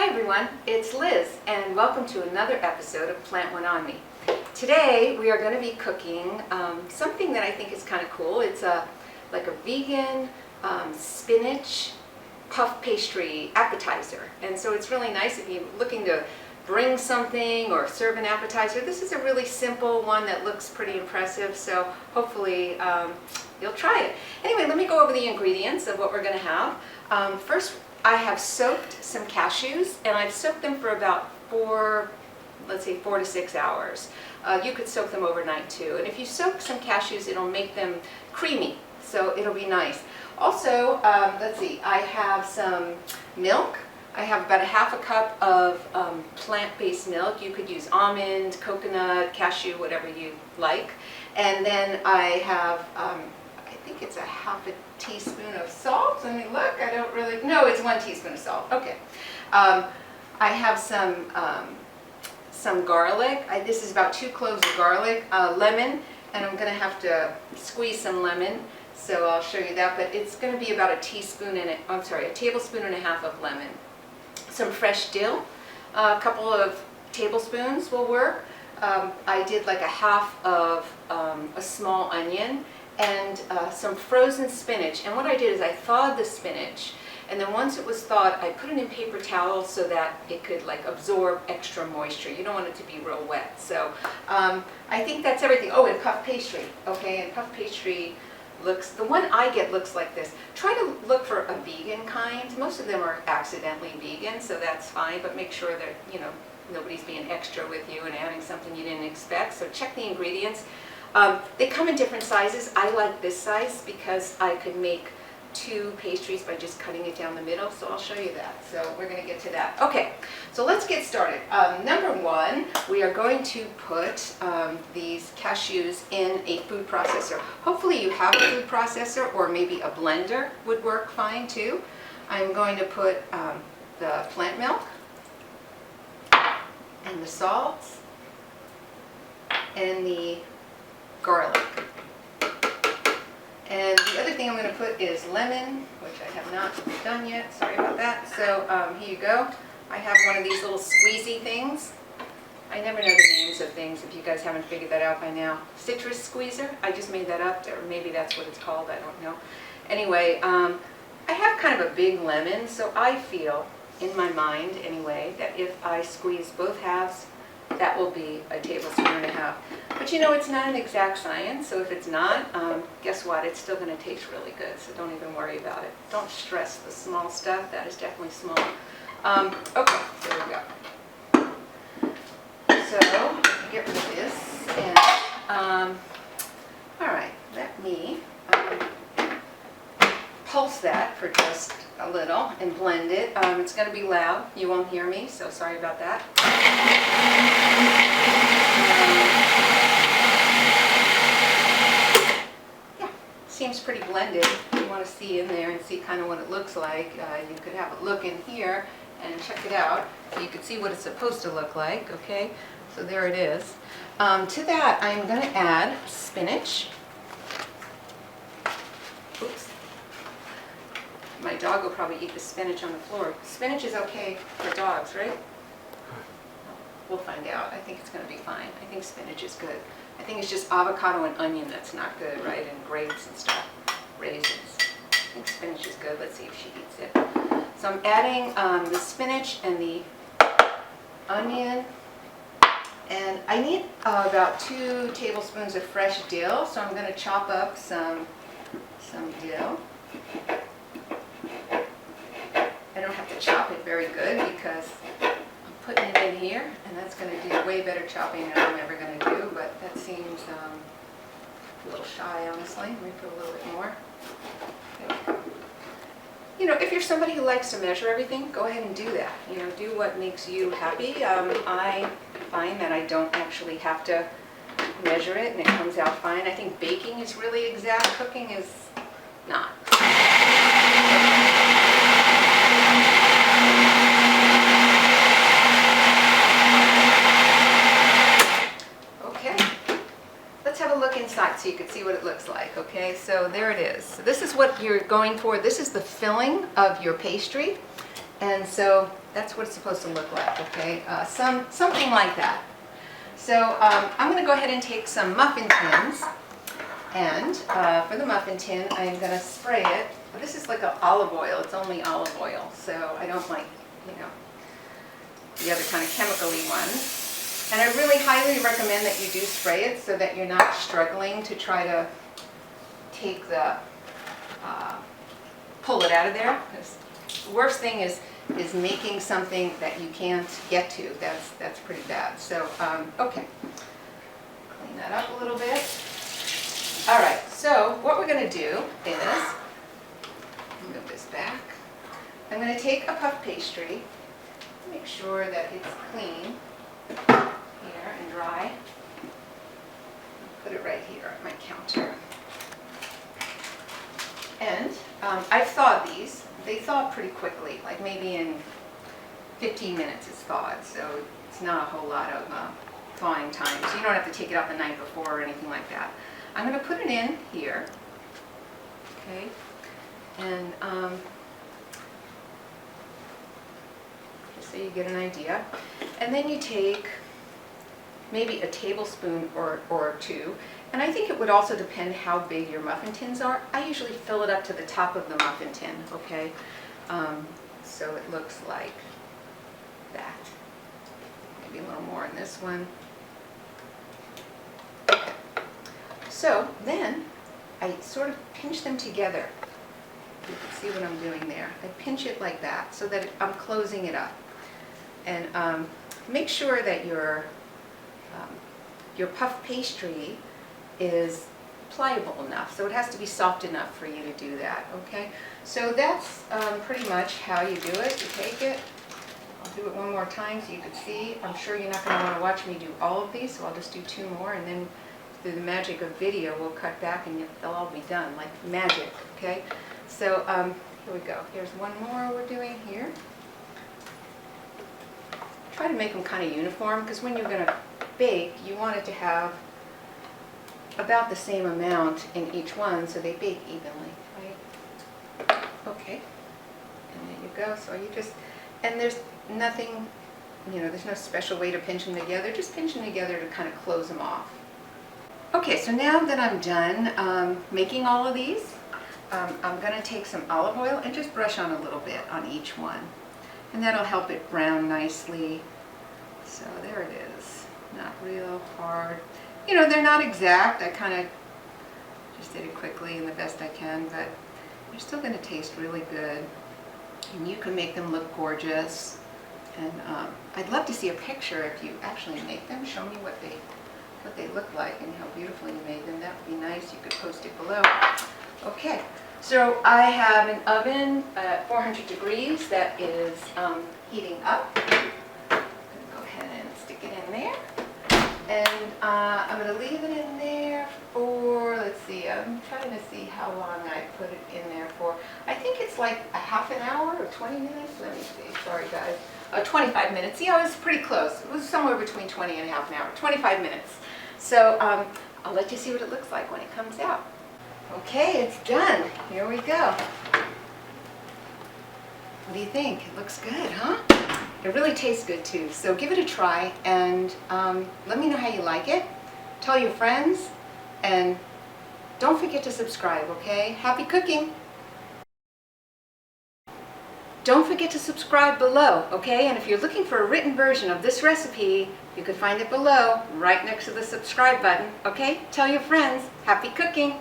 Hi everyone, it's Liz and welcome to another episode of Plant One On Me. Today we are going to be cooking something that I think is kind of cool. It's like a vegan spinach puff pastry appetizer, and so it's really nice if you're looking to bring something or serve an appetizer. This is a really simple one that looks pretty impressive, so hopefully you'll try it. Anyway, let me go over the ingredients of what we're going to have. First, I have soaked some cashews, and I've soaked them for about 4 to 6 hours. You could soak them overnight too, and if you soak some cashews, it'll make them creamy, so it'll be nice. Also, let's see, I have some milk. I have about a half a cup of plant-based milk. You could use almond, coconut, cashew, whatever you like. And then I have, I think it's a half a teaspoon of salt. Let me look, I don't really, no, it's 1 teaspoon of salt, okay. I have some garlic. This is about 2 cloves of garlic, lemon, and I'm gonna have to squeeze some lemon, so I'll show you that, but it's gonna be about a tablespoon and a half of lemon. Some fresh dill, a couple of tablespoons will work. I did like a half of a small onion, and some frozen spinach. And what I did is I thawed the spinach, and then once it was thawed, I put it in paper towels so that it could like absorb extra moisture. You don't want it to be real wet. So I think that's everything. Oh, and puff pastry. Okay, and puff pastry the one I get looks like this. Try to look for a vegan kind. Most of them are accidentally vegan, so that's fine, but make sure that, you know, nobody's being extra with you and adding something you didn't expect. So check the ingredients. They come in different sizes. I like this size because I could make 2 pastries by just cutting it down the middle, so I'll show you that. So we're going to get to that. Okay, so let's get started. Number 1, we are going to put these cashews in a food processor. Hopefully you have a food processor, or maybe a blender would work fine too. I'm going to put the plant milk and the salt and the garlic. And the other thing I'm going to put is lemon, which I have not done yet. Sorry about that. So here you go. I have one of these little squeezy things. I never know the names of things if you guys haven't figured that out by now. Citrus squeezer. I just made that up, or maybe that's what it's called. I don't know. Anyway, I have kind of a big lemon, so I feel, in my mind anyway, that if I squeeze both halves, that will be a tablespoon and a half. But you know, it's not an exact science, so if it's not, guess what? It's still going to taste really good, so don't even worry about it. Don't stress the small stuff. That is definitely small. Okay, there we go. So, get rid of this, and, all right, let me pulse that for just a little and blend it. It's going to be loud. You won't hear me, so sorry about that. Yeah, seems pretty blended. If you want to see in there and see kind of what it looks like, you could have a look in here and check it out so you could see what it's supposed to look like. Okay, so there it is. To that, I'm going to add spinach. Oops. My dog will probably eat the spinach on the floor. Spinach is okay for dogs, right? We'll find out. I think it's going to be fine. I think spinach is good. I think it's just avocado and onion that's not good, right? And grapes and stuff. Raisins. I think spinach is good. Let's see if she eats it. So I'm adding the spinach and the onion. And I need about 2 tablespoons of fresh dill. So I'm going to chop up some dill. I don't have to chop it very good because I'm putting it in here, and that's going to do way better chopping than I'm ever going to do, but that seems a little shy, honestly. Let me put a little bit more. There we go. You know, if you're somebody who likes to measure everything, go ahead and do that. You know, do what makes you happy. I find that I don't actually have to measure it, and it comes out fine. I think baking is really exact. Cooking is not. Inside so you can see what it looks like. Okay, so there it is. So this is what you're going for. This is the filling of your pastry, And so that's what it's supposed to look like, okay? Something like that. So I'm going to go ahead and take some muffin tins, and for the muffin tin, I'm going to spray it. This is like an olive oil. It's only olive oil, so I don't like, you know, the other kind of chemically ones. And I really highly recommend that you do spray it so that you're not struggling to try to take the, pull it out of there. The worst thing is making something that you can't get to. That's pretty bad. So, okay, clean that up a little bit. All right, so what we're going to do is, move this back. I'm going to take a puff pastry, make sure that it's clean here and dry. Put it right here at my counter. And I've thawed these. They thaw pretty quickly, like maybe in 15 minutes it's thawed, so it's not a whole lot of thawing time. So you don't have to take it out the night before or anything like that. I'm going to put it in here, okay, and just so you get an idea. And then you take maybe a tablespoon or two. And I think it would also depend how big your muffin tins are. I usually fill it up to the top of the muffin tin, okay? So it looks like that. Maybe a little more in this one. Okay. So then I sort of pinch them together. You can see what I'm doing there. I pinch it like that so that I'm closing it up. And make sure that your puff pastry is pliable enough, so it has to be soft enough for you to do that, okay? So that's pretty much how you do it. You take it, I'll do it one more time so you can see. I'm sure you're not going to want to watch me do all of these, so I'll just do two more, and then through the magic of video, we'll cut back and they'll all be done, like magic, okay? So here we go. Here's one more we're doing here. Try to make them kind of uniform, because when you're going to bake, you want it to have about the same amount in each one so they bake evenly, right? Okay, and there you go. So you just, and there's nothing, you know, there's no special way to pinch them together, just pinch them together to kind of close them off. Okay, so now that I'm done making all of these, I'm going to take some olive oil and just brush on a little bit on each one. And that'll help it brown nicely. So there it is, not real hard. You know, they're not exact. I kind of just did it quickly and the best I can, but they're still going to taste really good. And you can make them look gorgeous. And I'd love to see a picture if you actually make them. Show me what they look like and how beautifully you made them. That would be nice. You could post it below. Okay, so I have an oven at 400 degrees that is heating up. I'm going to go ahead and stick it in there. And I'm going to leave it in there for, let's see, I'm trying to see how long I put it in there for. I think it's like a half an hour or 20 minutes. Let me see. Sorry, guys. 25 minutes. Yeah, it was pretty close. It was somewhere between 20 and a half an hour. 25 minutes. So I'll let you see what it looks like when it comes out. Okay, it's done. Here we go. What do you think? It looks good, huh? It really tastes good too, so give it a try and let me know how you like it. Tell your friends and don't forget to subscribe, okay? Happy cooking! Don't forget to subscribe below, okay? And if you're looking for a written version of this recipe, you can find it below, right next to the subscribe button, okay? Tell your friends. Happy cooking!